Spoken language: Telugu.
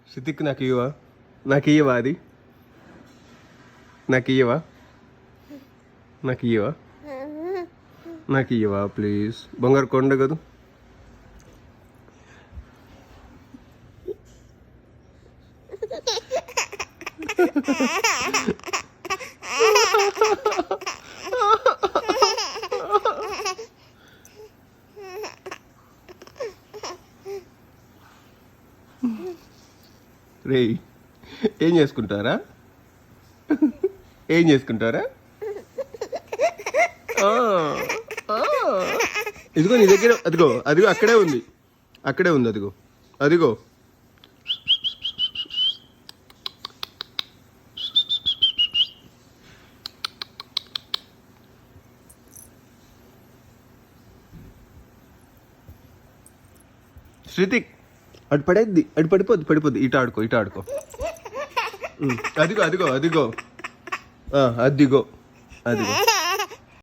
శృతిక్ నాకు ఇయ్యవా అది నాకు ఇయ్యవా ప్లీజ్. బంగారు కొండ కదా. రే ఏం చేసుకుంటారా ఇదిగో నీ దగ్గర అదిగో అక్కడే ఉంది అదిగో శృతిక్ అటు పడిపోద్ది ఇటు ఆడుకో అదిగో అదిగో